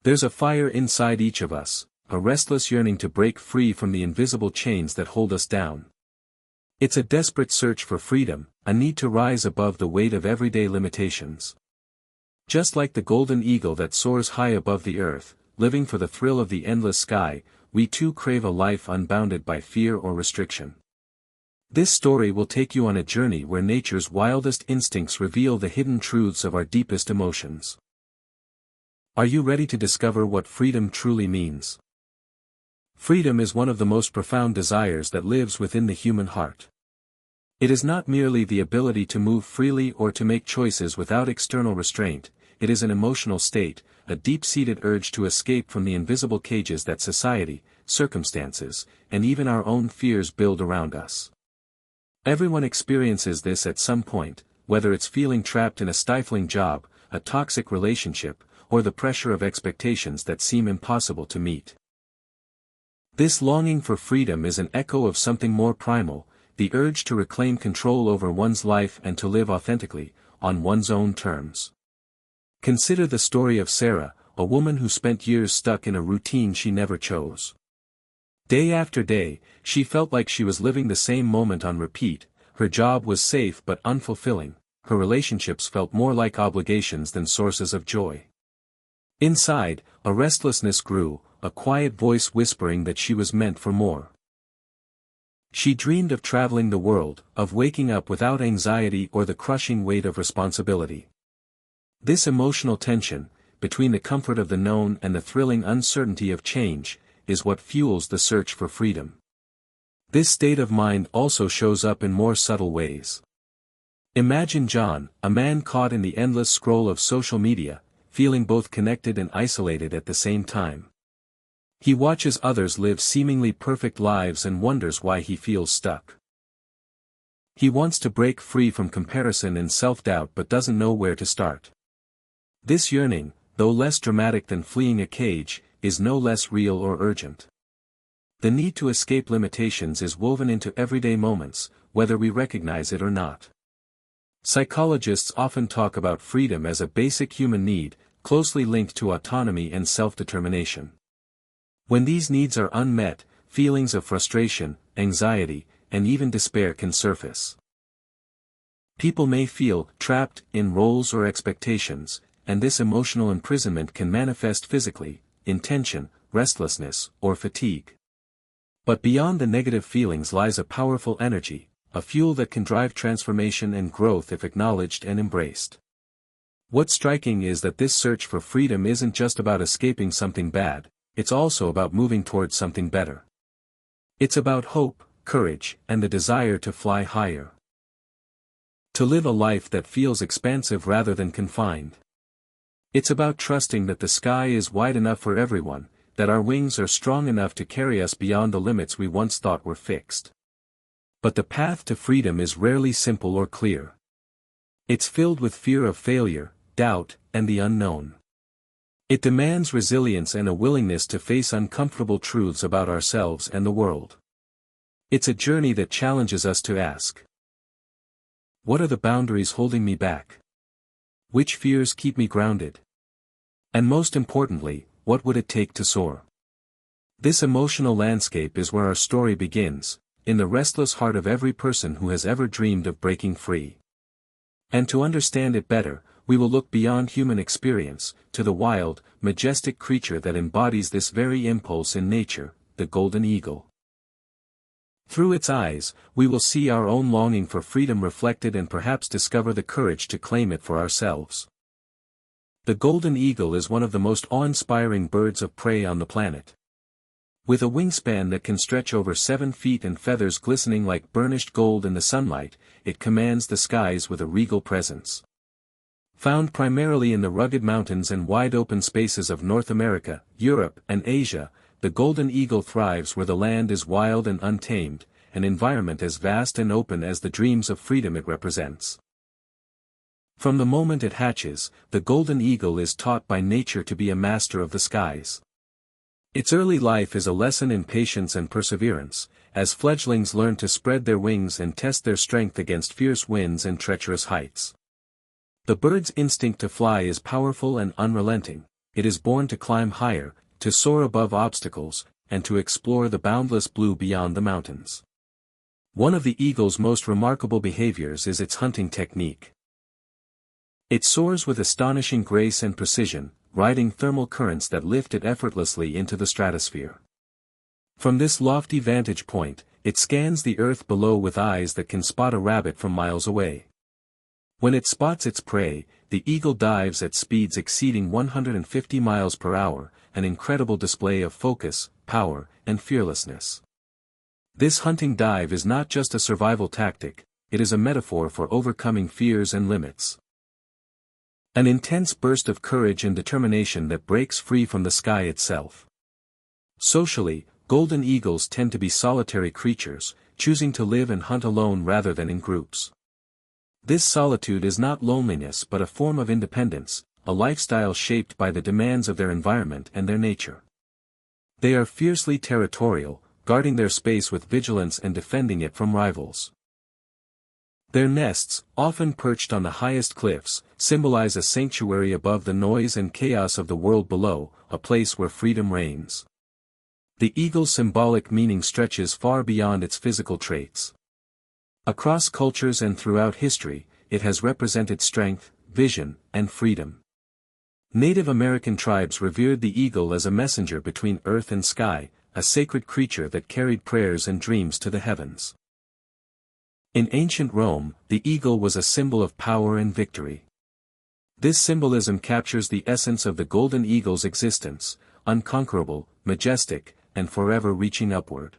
There's a fire inside each of us, a restless yearning to break free from the invisible chains that hold us down. It's a desperate search for freedom, a need to rise above the weight of everyday limitations. Just like the golden eagle that soars high above the earth, living for the thrill of the endless sky, we too crave a life unbounded by fear or restriction. This story will take you on a journey where nature's wildest instincts reveal the hidden truths of our deepest emotions. Are you ready to discover what freedom truly means? Freedom is one of the most profound desires that lives within the human heart. It is not merely the ability to move freely or to make choices without external restraint, it is an emotional state, a deep-seated urge to escape from the invisible cages that society, circumstances, and even our own fears build around us. Everyone experiences this at some point, whether it's feeling trapped in a stifling job, a toxic relationship, or the pressure of expectations that seem impossible to meet. This longing for freedom is an echo of something more primal, the urge to reclaim control over one's life and to live authentically, on one's own terms. Consider the story of Sarah, a woman who spent years stuck in a routine she never chose. Day after day, she felt like she was living the same moment on repeat. Her job was safe but unfulfilling, her relationships felt more like obligations than sources of joy. Inside, a restlessness grew, a quiet voice whispering that she was meant for more. She dreamed of traveling the world, of waking up without anxiety or the crushing weight of responsibility. This emotional tension, between the comfort of the known and the thrilling uncertainty of change, is what fuels the search for freedom. This state of mind also shows up in more subtle ways. Imagine John, a man caught in the endless scroll of social media, feeling both connected and isolated at the same time. He watches others live seemingly perfect lives and wonders why he feels stuck. He wants to break free from comparison and self-doubt but doesn't know where to start. This yearning, though less dramatic than fleeing a cage, is no less real or urgent. The need to escape limitations is woven into everyday moments, whether we recognize it or not. Psychologists often talk about freedom as a basic human need, closely linked to autonomy and self-determination. When these needs are unmet, feelings of frustration, anxiety, and even despair can surface. People may feel trapped in roles or expectations, and this emotional imprisonment can manifest physically, in tension, restlessness, or fatigue. But beyond the negative feelings lies a powerful energy, a fuel that can drive transformation and growth if acknowledged and embraced. What's striking is that this search for freedom isn't just about escaping something bad, it's also about moving towards something better. It's about hope, courage, and the desire to fly higher. To live a life that feels expansive rather than confined. It's about trusting that the sky is wide enough for everyone, that our wings are strong enough to carry us beyond the limits we once thought were fixed. But the path to freedom is rarely simple or clear. It's filled with fear of failure, doubt, and the unknown. It demands resilience and a willingness to face uncomfortable truths about ourselves and the world. It's a journey that challenges us to ask, what are the boundaries holding me back? Which fears keep me grounded? And most importantly, what would it take to soar? This emotional landscape is where our story begins, in the restless heart of every person who has ever dreamed of breaking free. And to understand it better, we will look beyond human experience, to the wild, majestic creature that embodies this very impulse in nature, the golden eagle. Through its eyes, we will see our own longing for freedom reflected and perhaps discover the courage to claim it for ourselves. The golden eagle is one of the most awe-inspiring birds of prey on the planet. With a wingspan that can stretch over 7 feet and feathers glistening like burnished gold in the sunlight, it commands the skies with a regal presence. Found primarily in the rugged mountains and wide-open spaces of North America, Europe, and Asia, the golden eagle thrives where the land is wild and untamed, an environment as vast and open as the dreams of freedom it represents. From the moment it hatches, the golden eagle is taught by nature to be a master of the skies. Its early life is a lesson in patience and perseverance, as fledglings learn to spread their wings and test their strength against fierce winds and treacherous heights. The bird's instinct to fly is powerful and unrelenting. it is born to climb higher, to soar above obstacles, and to explore the boundless blue beyond the mountains. One of the eagle's most remarkable behaviors is its hunting technique. It soars with astonishing grace and precision, riding thermal currents that lift it effortlessly into the stratosphere. From this lofty vantage point, it scans the earth below with eyes that can spot a rabbit from miles away. When it spots its prey, the eagle dives at speeds exceeding 150 miles per hour, an incredible display of focus, power, and fearlessness. This hunting dive is not just a survival tactic, it is a metaphor for overcoming fears and limits. An intense burst of courage and determination that breaks free from the sky itself. Socially, golden eagles tend to be solitary creatures, choosing to live and hunt alone rather than in groups. This solitude is not loneliness but a form of independence, a lifestyle shaped by the demands of their environment and their nature. They are fiercely territorial, guarding their space with vigilance and defending it from rivals. Their nests, often perched on the highest cliffs, symbolize a sanctuary above the noise and chaos of the world below, a place where freedom reigns. The eagle's symbolic meaning stretches far beyond its physical traits. Across cultures and throughout history, it has represented strength, vision, and freedom. Native American tribes revered the eagle as a messenger between earth and sky, a sacred creature that carried prayers and dreams to the heavens. In ancient Rome, the eagle was a symbol of power and victory. This symbolism captures the essence of the golden eagle's existence, unconquerable, majestic, and forever reaching upward.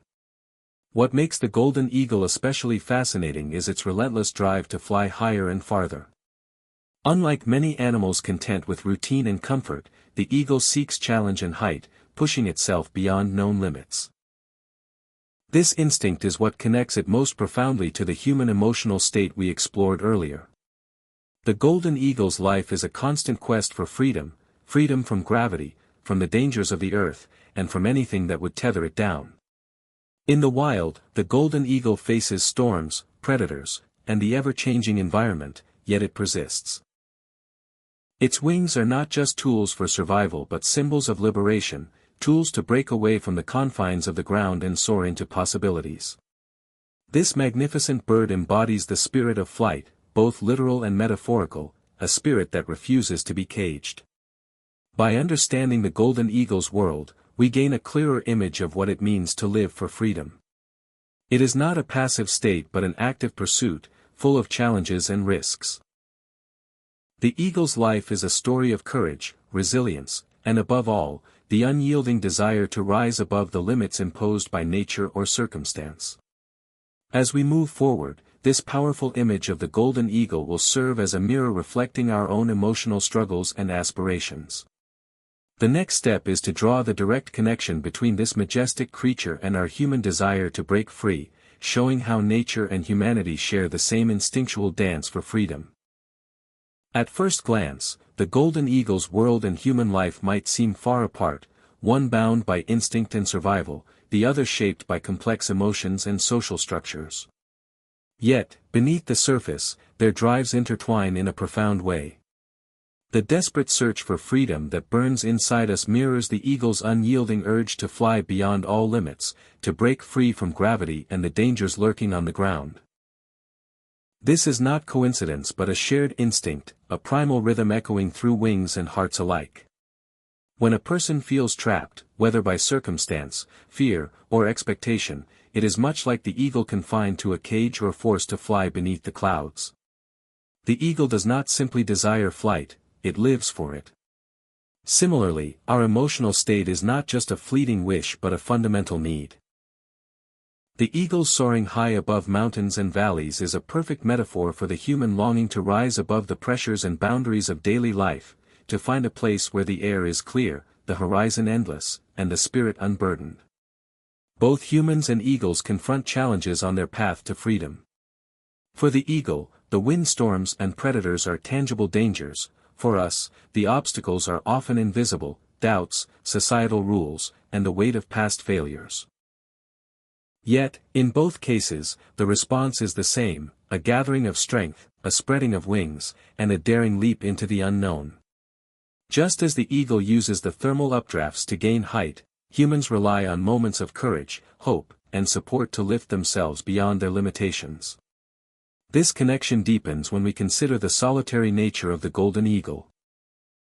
What makes the golden eagle especially fascinating is its relentless drive to fly higher and farther. Unlike many animals content with routine and comfort, the eagle seeks challenge and height, pushing itself beyond known limits. This instinct is what connects it most profoundly to the human emotional state we explored earlier. The golden eagle's life is a constant quest for freedom, freedom from gravity, from the dangers of the earth, and from anything that would tether it down. In the wild, the golden eagle faces storms, predators, and the ever-changing environment, yet it persists. Its wings are not just tools for survival but symbols of liberation, tools to break away from the confines of the ground and soar into possibilities. This magnificent bird embodies the spirit of flight, both literal and metaphorical, a spirit that refuses to be caged. By understanding the golden eagle's world, we gain a clearer image of what it means to live for freedom. It is not a passive state but an active pursuit, full of challenges and risks. The eagle's life is a story of courage, resilience, and above all, the unyielding desire to rise above the limits imposed by nature or circumstance. As we move forward, this powerful image of the golden eagle will serve as a mirror reflecting our own emotional struggles and aspirations. The next step is to draw the direct connection between this majestic creature and our human desire to break free, showing how nature and humanity share the same instinctual dance for freedom. At first glance, the golden eagle's world and human life might seem far apart, one bound by instinct and survival, the other shaped by complex emotions and social structures. Yet, beneath the surface, their drives intertwine in a profound way. The desperate search for freedom that burns inside us mirrors the eagle's unyielding urge to fly beyond all limits, to break free from gravity and the dangers lurking on the ground. This is not coincidence but a shared instinct, a primal rhythm echoing through wings and hearts alike. When a person feels trapped, whether by circumstance, fear, or expectation, it is much like the eagle confined to a cage or forced to fly beneath the clouds. The eagle does not simply desire flight, it lives for it. Similarly, our emotional state is not just a fleeting wish but a fundamental need. The eagle soaring high above mountains and valleys is a perfect metaphor for the human longing to rise above the pressures and boundaries of daily life, to find a place where the air is clear, the horizon endless, and the spirit unburdened. Both humans and eagles confront challenges on their path to freedom. For the eagle, the windstorms and predators are tangible dangers. For us, the obstacles are often invisible, doubts, societal rules, and the weight of past failures. Yet, in both cases, the response is the same, a gathering of strength, a spreading of wings, and a daring leap into the unknown. Just as the eagle uses the thermal updrafts to gain height, humans rely on moments of courage, hope, and support to lift themselves beyond their limitations. This connection deepens when we consider the solitary nature of the golden eagle.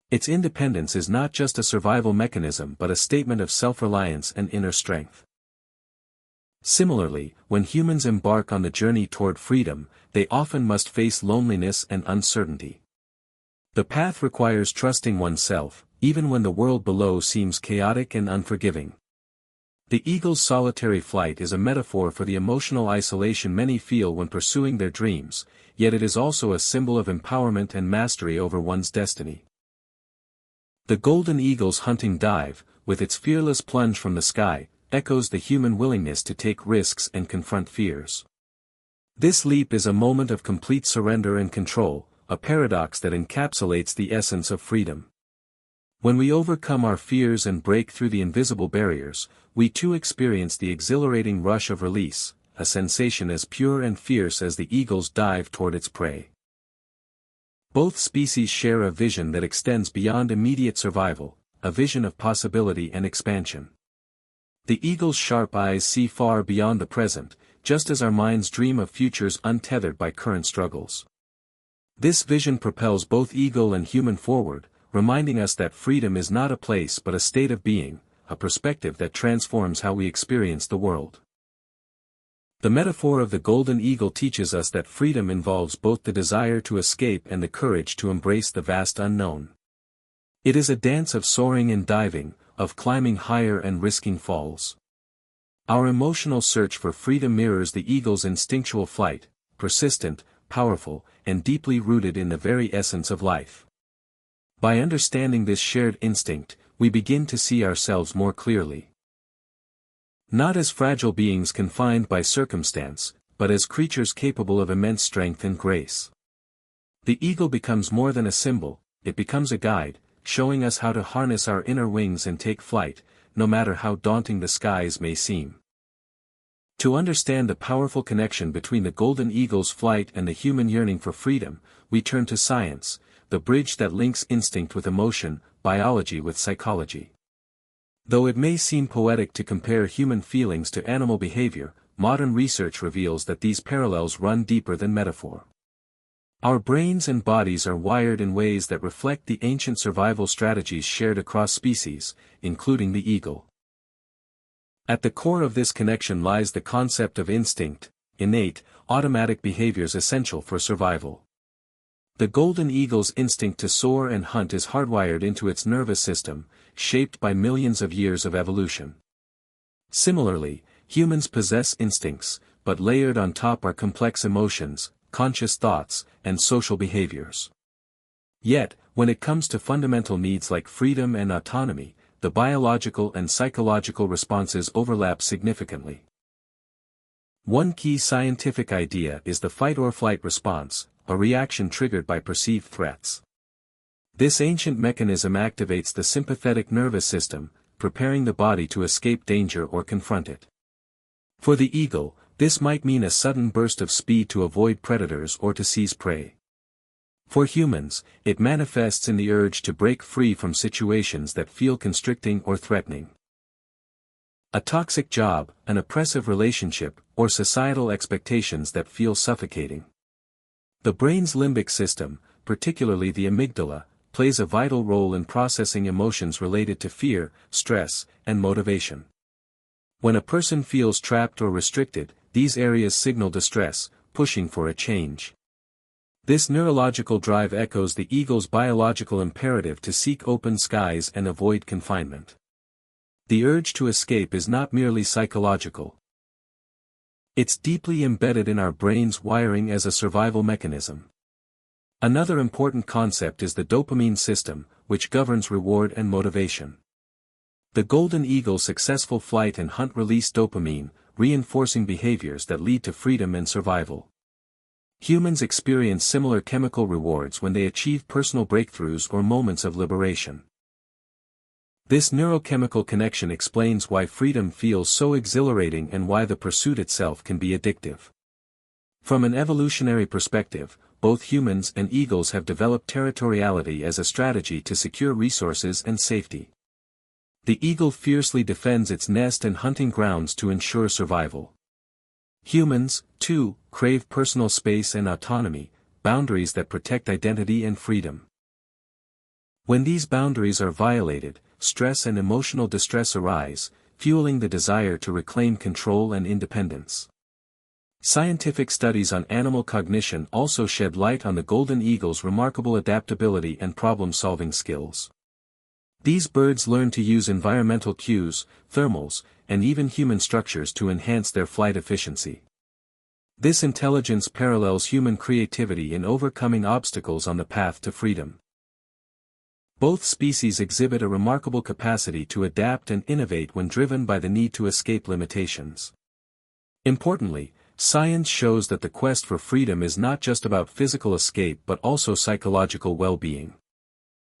Its independence is not just a survival mechanism but a statement of self-reliance and inner strength. Similarly, when humans embark on the journey toward freedom, they often must face loneliness and uncertainty. The path requires trusting oneself, even when the world below seems chaotic and unforgiving. The eagle's solitary flight is a metaphor for the emotional isolation many feel when pursuing their dreams, yet it is also a symbol of empowerment and mastery over one's destiny. The golden eagle's hunting dive, with its fearless plunge from the sky, echoes the human willingness to take risks and confront fears. This leap is a moment of complete surrender and control, a paradox that encapsulates the essence of freedom. When we overcome our fears and break through the invisible barriers, we too experience the exhilarating rush of release, a sensation as pure and fierce as the eagle's dive toward its prey. Both species share a vision that extends beyond immediate survival, a vision of possibility and expansion. The eagle's sharp eyes see far beyond the present, just as our minds dream of futures untethered by current struggles. This vision propels both eagle and human forward, reminding us that freedom is not a place but a state of being, a perspective that transforms how we experience the world. The metaphor of the golden eagle teaches us that freedom involves both the desire to escape and the courage to embrace the vast unknown. It is a dance of soaring and diving, of climbing higher and risking falls. Our emotional search for freedom mirrors the eagle's instinctual flight, persistent, powerful, and deeply rooted in the very essence of life. By understanding this shared instinct, we begin to see ourselves more clearly. Not as fragile beings confined by circumstance, but as creatures capable of immense strength and grace. The eagle becomes more than a symbol, it becomes a guide, showing us how to harness our inner wings and take flight, no matter how daunting the skies may seem. To understand the powerful connection between the golden eagle's flight and the human yearning for freedom, we turn to science, the bridge that links instinct with emotion, biology with psychology. Though it may seem poetic to compare human feelings to animal behavior, modern research reveals that these parallels run deeper than metaphor. Our brains and bodies are wired in ways that reflect the ancient survival strategies shared across species, including the eagle. At the core of this connection lies the concept of instinct, innate, automatic behaviors essential for survival. The golden eagle's instinct to soar and hunt is hardwired into its nervous system, shaped by millions of years of evolution. Similarly, humans possess instincts, but layered on top are complex emotions, conscious thoughts, and social behaviors. Yet, when it comes to fundamental needs like freedom and autonomy, the biological and psychological responses overlap significantly. One key scientific idea is the fight-or-flight response, a reaction triggered by perceived threats. This ancient mechanism activates the sympathetic nervous system, preparing the body to escape danger or confront it. For the eagle, this might mean a sudden burst of speed to avoid predators or to seize prey. For humans, it manifests in the urge to break free from situations that feel constricting or threatening. A toxic job, an oppressive relationship, or societal expectations that feel suffocating. The brain's limbic system, particularly the amygdala, plays a vital role in processing emotions related to fear, stress, and motivation. When a person feels trapped or restricted, these areas signal distress, pushing for a change. This neurological drive echoes the eagle's biological imperative to seek open skies and avoid confinement. The urge to escape is not merely psychological. It's deeply embedded in our brain's wiring as a survival mechanism. Another important concept is the dopamine system, which governs reward and motivation. The golden eagle's successful flight and hunt release dopamine, reinforcing behaviors that lead to freedom and survival. Humans experience similar chemical rewards when they achieve personal breakthroughs or moments of liberation. This neurochemical connection explains why freedom feels so exhilarating and why the pursuit itself can be addictive. From an evolutionary perspective, both humans and eagles have developed territoriality as a strategy to secure resources and safety. The eagle fiercely defends its nest and hunting grounds to ensure survival. Humans, too, crave personal space and autonomy, boundaries that protect identity and freedom. When these boundaries are violated, stress and emotional distress arise, fueling the desire to reclaim control and independence. Scientific studies on animal cognition also shed light on the golden eagle's remarkable adaptability and problem-solving skills. These birds learn to use environmental cues, thermals, and even human structures to enhance their flight efficiency. This intelligence parallels human creativity in overcoming obstacles on the path to freedom. Both species exhibit a remarkable capacity to adapt and innovate when driven by the need to escape limitations. Importantly, science shows that the quest for freedom is not just about physical escape but also psychological well-being.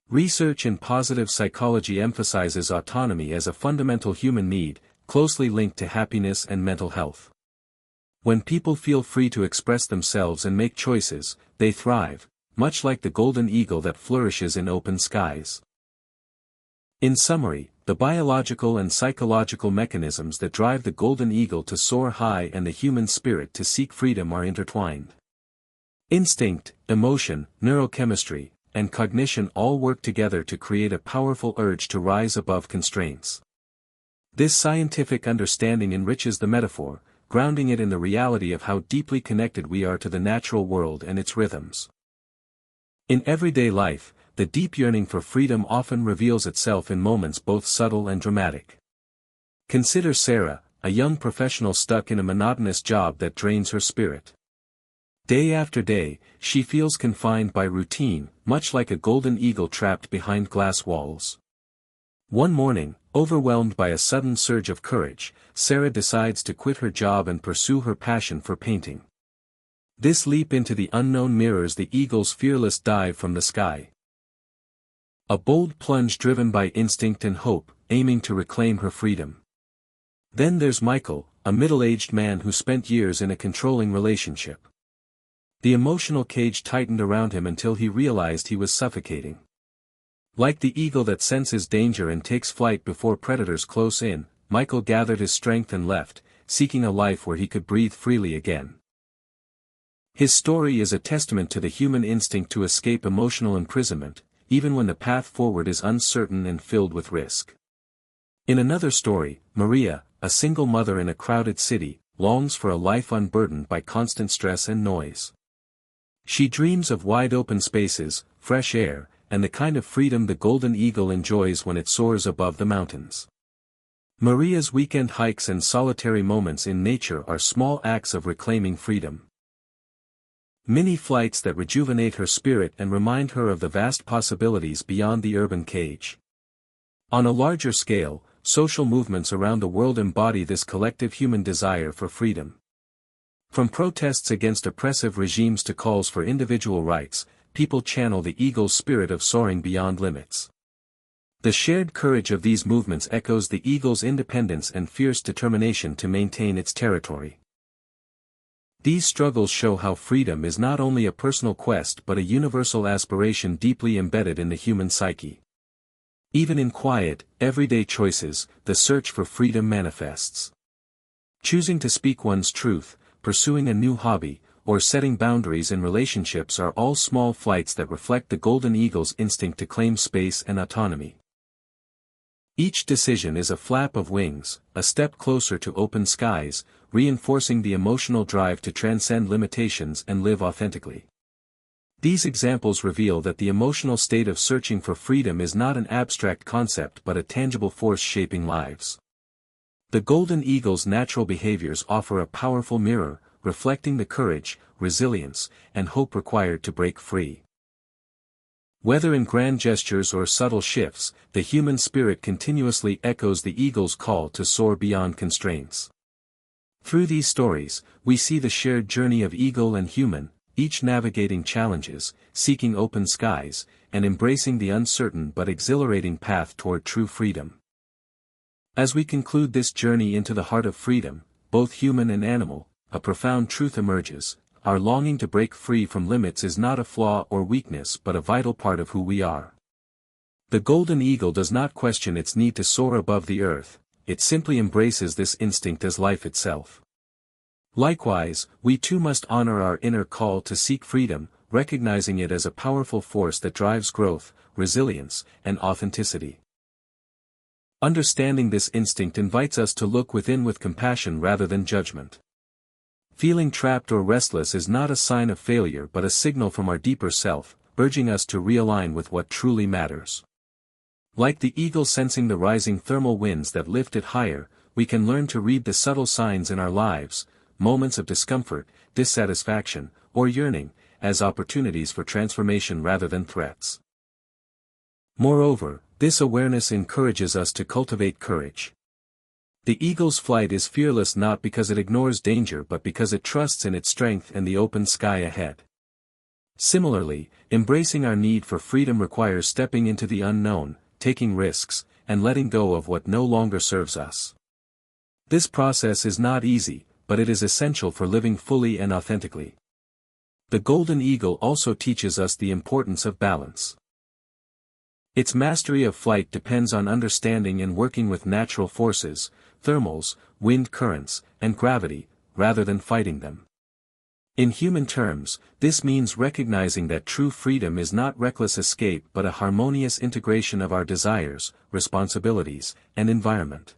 Research in positive psychology emphasizes autonomy as a fundamental human need, closely linked to happiness and mental health. When people feel free to express themselves and make choices, they thrive, much like the golden eagle that flourishes in open skies. In summary, the biological and psychological mechanisms that drive the golden eagle to soar high and the human spirit to seek freedom are intertwined. Instinct, emotion, neurochemistry, and cognition all work together to create a powerful urge to rise above constraints. This scientific understanding enriches the metaphor, grounding it in the reality of how deeply connected we are to the natural world and its rhythms. In everyday life, the deep yearning for freedom often reveals itself in moments both subtle and dramatic. Consider Sarah, a young professional stuck in a monotonous job that drains her spirit. Day after day, she feels confined by routine, much like a golden eagle trapped behind glass walls. One morning, overwhelmed by a sudden surge of courage, Sarah decides to quit her job and pursue her passion for painting. This leap into the unknown mirrors the eagle's fearless dive from the sky. A bold plunge driven by instinct and hope, aiming to reclaim her freedom. Then there's Michael, a middle-aged man who spent years in a controlling relationship. The emotional cage tightened around him until he realized he was suffocating. Like the eagle that senses danger and takes flight before predators close in, Michael gathered his strength and left, seeking a life where he could breathe freely again. His story is a testament to the human instinct to escape emotional imprisonment, even when the path forward is uncertain and filled with risk. In another story, Maria, a single mother in a crowded city, longs for a life unburdened by constant stress and noise. She dreams of wide-open spaces, fresh air, and the kind of freedom the golden eagle enjoys when it soars above the mountains. Maria's weekend hikes and solitary moments in nature are small acts of reclaiming freedom. Mini flights that rejuvenate her spirit and remind her of the vast possibilities beyond the urban cage. On a larger scale, social movements around the world embody this collective human desire for freedom. From protests against oppressive regimes to calls for individual rights, people channel the eagle's spirit of soaring beyond limits. The shared courage of these movements echoes the eagle's independence and fierce determination to maintain its territory. These struggles show how freedom is not only a personal quest but a universal aspiration deeply embedded in the human psyche. Even in quiet, everyday choices, the search for freedom manifests. Choosing to speak one's truth, pursuing a new hobby, or setting boundaries in relationships are all small flights that reflect the golden eagle's instinct to claim space and autonomy. Each decision is a flap of wings, a step closer to open skies, reinforcing the emotional drive to transcend limitations and live authentically. These examples reveal that the emotional state of searching for freedom is not an abstract concept but a tangible force shaping lives. The golden eagle's natural behaviors offer a powerful mirror, reflecting the courage, resilience, and hope required to break free. Whether in grand gestures or subtle shifts, the human spirit continuously echoes the eagle's call to soar beyond constraints. Through these stories, we see the shared journey of eagle and human, each navigating challenges, seeking open skies, and embracing the uncertain but exhilarating path toward true freedom. As we conclude this journey into the heart of freedom, both human and animal, a profound truth emerges: our longing to break free from limits is not a flaw or weakness but a vital part of who we are. The golden eagle does not question its need to soar above the earth, it simply embraces this instinct as life itself. Likewise, we too must honor our inner call to seek freedom, recognizing it as a powerful force that drives growth, resilience, and authenticity. Understanding this instinct invites us to look within with compassion rather than judgment. Feeling trapped or restless is not a sign of failure but a signal from our deeper self, urging us to realign with what truly matters. Like the eagle sensing the rising thermal winds that lift it higher, we can learn to read the subtle signs in our lives, moments of discomfort, dissatisfaction, or yearning, as opportunities for transformation rather than threats. Moreover, this awareness encourages us to cultivate courage. The eagle's flight is fearless not because it ignores danger but because it trusts in its strength and the open sky ahead. Similarly, embracing our need for freedom requires stepping into the unknown, taking risks, and letting go of what no longer serves us. This process is not easy, but it is essential for living fully and authentically. The golden eagle also teaches us the importance of balance. Its mastery of flight depends on understanding and working with natural forces, thermals, wind currents, and gravity, rather than fighting them. In human terms, this means recognizing that true freedom is not reckless escape but a harmonious integration of our desires, responsibilities, and environment.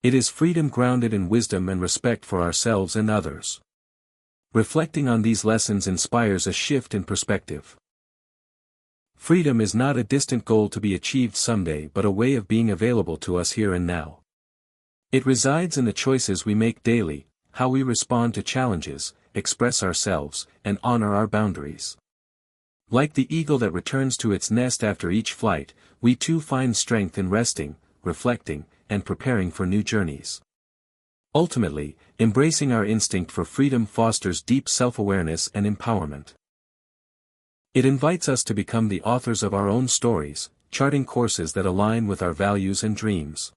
It is freedom grounded in wisdom and respect for ourselves and others. Reflecting on these lessons inspires a shift in perspective. Freedom is not a distant goal to be achieved someday but a way of being available to us here and now. It resides in the choices we make daily, how we respond to challenges, express ourselves, and honor our boundaries. Like the eagle that returns to its nest after each flight, we too find strength in resting, reflecting, and preparing for new journeys. Ultimately, embracing our instinct for freedom fosters deep self-awareness and empowerment. It invites us to become the authors of our own stories, charting courses that align with our values and dreams.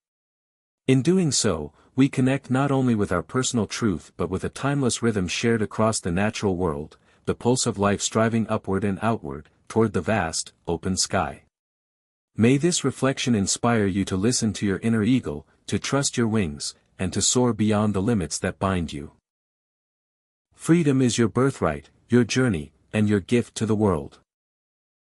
In doing so, we connect not only with our personal truth but with a timeless rhythm shared across the natural world, the pulse of life striving upward and outward, toward the vast, open sky. May this reflection inspire you to listen to your inner eagle, to trust your wings, and to soar beyond the limits that bind you. Freedom is your birthright, your journey, and your gift to the world.